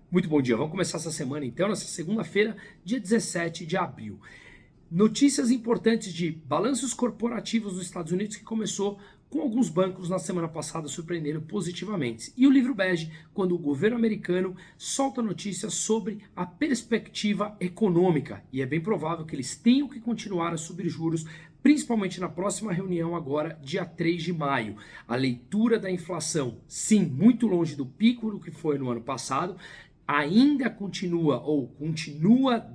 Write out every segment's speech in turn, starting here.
Muito bom dia. Vamos começar essa semana então, nessa segunda-feira, dia 17 de abril. Notícias importantes de balanços corporativos dos Estados Unidos que começou com alguns bancos na semana passada surpreendendo positivamente. E o livro bege, quando o governo americano solta notícias sobre a perspectiva econômica. E é bem provável que eles tenham que continuar a subir juros, principalmente na próxima reunião agora, dia 3 de maio. A leitura da inflação, sim, muito longe do pico do que foi no ano passado, ainda continua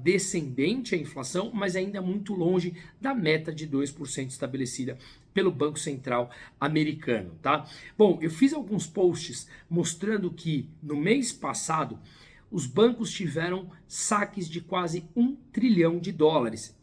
descendente a inflação, mas ainda muito longe da meta de 2% estabelecida pelo Banco Central americano, tá? Bom, eu fiz alguns posts mostrando que no mês passado os bancos tiveram saques de quase $1 trilhão.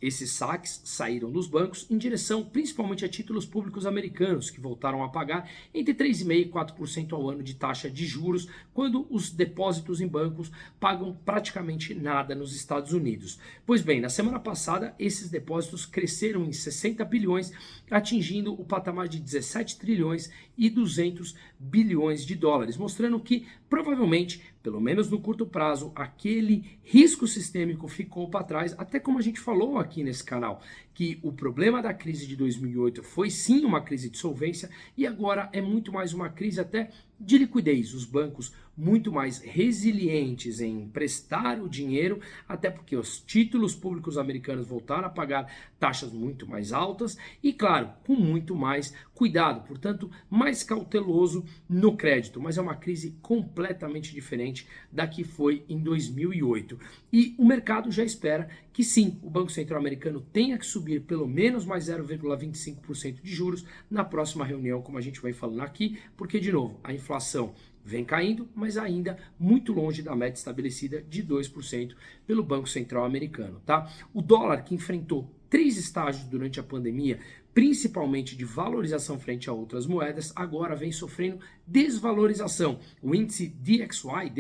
Esses saques saíram dos bancos em direção principalmente a títulos públicos americanos, que voltaram a pagar entre 3,5% e 4% ao ano de taxa de juros, quando os depósitos em bancos pagam praticamente nada nos Estados Unidos. Pois bem, na semana passada, esses depósitos cresceram em 60 bilhões, atingindo o patamar de 17 trilhões e 200 bilhões de dólares, mostrando que provavelmente, pelo menos no curto prazo, aquele risco sistêmico ficou para trás, até como a gente falou aqui nesse canal, que o problema da crise de 2008 foi sim uma crise de solvência e agora é muito mais uma crise até de liquidez. Os bancos muito mais resilientes em emprestar o dinheiro, até porque os títulos públicos americanos voltaram a pagar taxas muito mais altas e, claro, com muito mais cuidado, portanto, mais cauteloso no crédito. Mas é uma crise completamente diferente da que foi em 2008. E o mercado já espera que sim, o Banco Central americano tenha que subir pelo menos mais 0,25% de juros na próxima reunião, como a gente vai falando aqui, porque, de novo, a inflação vem caindo, mas ainda muito longe da meta estabelecida de 2% pelo Banco Central americano, tá? O dólar, que enfrentou 3 estágios durante a pandemia, principalmente de valorização frente a outras moedas, agora vem sofrendo desvalorização. O índice DXY,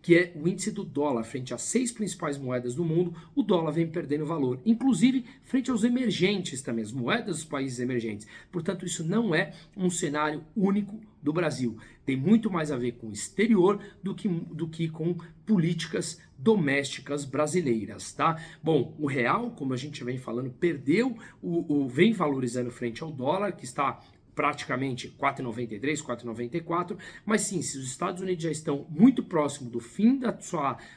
que é o índice do dólar frente às 6 principais moedas do mundo, o dólar vem perdendo valor, inclusive frente aos emergentes também, as moedas dos países emergentes. Portanto, isso não é um cenário único do Brasil. Tem muito mais a ver com o exterior do que com políticas domésticas brasileiras, tá? Bom, o real, como a gente vem falando, vem valorizando frente ao dólar, que está praticamente 4,93, 4,94, mas sim, se os Estados Unidos já estão muito próximo do fim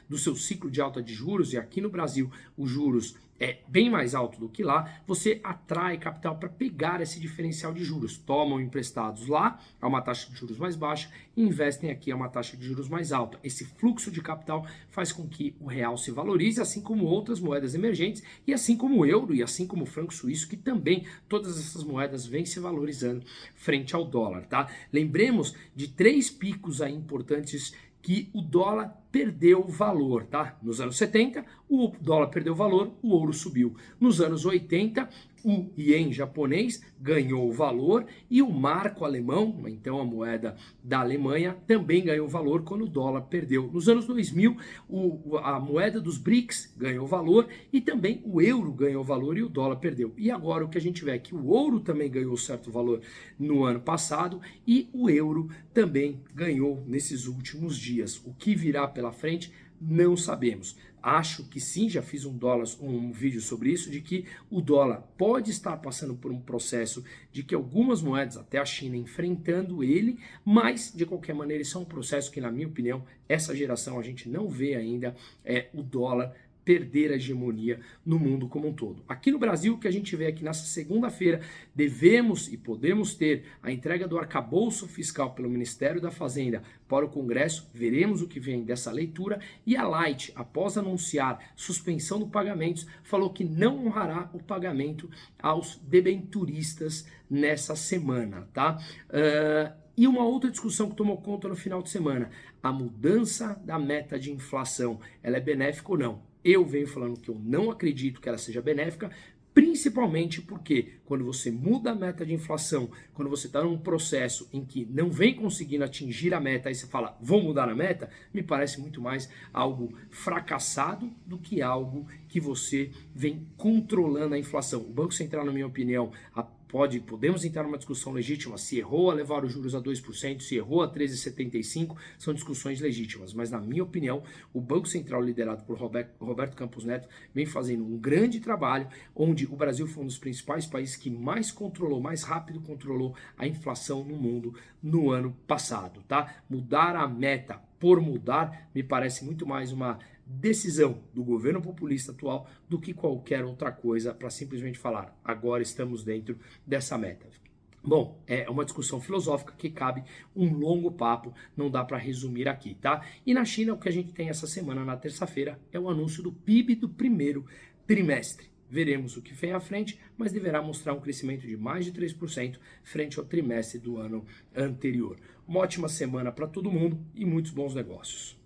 do seu ciclo de alta de juros, e aqui no Brasil os juros é bem mais alto do que lá, você atrai capital para pegar esse diferencial de juros. Tomam emprestados lá a uma taxa de juros mais baixa e investem aqui a uma taxa de juros mais alta. Esse fluxo de capital faz com que o real se valorize, assim como outras moedas emergentes, e assim como o euro, e assim como o franco suíço, que também todas essas moedas vêm se valorizando frente ao dólar, tá? Lembremos de 3 picos aí importantes que o dólar perdeu valor, tá? Nos anos 70, o dólar perdeu valor, o ouro subiu. Nos anos 80, o ien japonês ganhou valor e o marco alemão, então a moeda da Alemanha, também ganhou valor quando o dólar perdeu. Nos anos 2000, a moeda dos BRICS ganhou valor e também o euro ganhou valor e o dólar perdeu. E agora o que a gente vê é que o ouro também ganhou certo valor no ano passado e o euro também ganhou nesses últimos dias. O que virá pela frente, não sabemos. Acho que sim, já fiz um vídeo sobre isso, de que o dólar pode estar passando por um processo de que algumas moedas, até a China, enfrentando ele, mas, de qualquer maneira, isso é um processo que, na minha opinião, essa geração a gente não vê ainda o dólar perder a hegemonia no mundo como um todo. Aqui no Brasil, o que a gente vê é que nessa segunda-feira devemos e podemos ter a entrega do arcabouço fiscal pelo Ministério da Fazenda para o Congresso, veremos o que vem dessa leitura, e a Light, após anunciar suspensão do pagamentos, falou que não honrará o pagamento aos debenturistas nessa semana, tá? E uma outra discussão que tomou conta no final de semana, a mudança da meta de inflação, ela é benéfica ou não? Eu venho falando que eu não acredito que ela seja benéfica, principalmente porque quando você muda a meta de inflação, quando você está num processo em que não vem conseguindo atingir a meta, aí você fala, vou mudar a meta, me parece muito mais algo fracassado do que algo que você vem controlando a inflação. O Banco Central, na minha opinião, podemos entrar numa discussão legítima, se errou a levar os juros a 2%, se errou a 13,75%, são discussões legítimas, mas na minha opinião, o Banco Central liderado por Roberto Campos Neto vem fazendo um grande trabalho, onde o Brasil foi um dos principais países que mais rápido controlou a inflação no mundo no ano passado, tá? Mudar a meta por mudar me parece muito mais uma decisão do governo populista atual do que qualquer outra coisa para simplesmente falar, agora estamos dentro dessa meta. Bom, é uma discussão filosófica que cabe um longo papo, não dá para resumir aqui, tá? E na China, o que a gente tem essa semana, na terça-feira, é o anúncio do PIB do primeiro trimestre. Veremos o que vem à frente, mas deverá mostrar um crescimento de mais de 3% frente ao trimestre do ano anterior. Uma ótima semana para todo mundo e muitos bons negócios.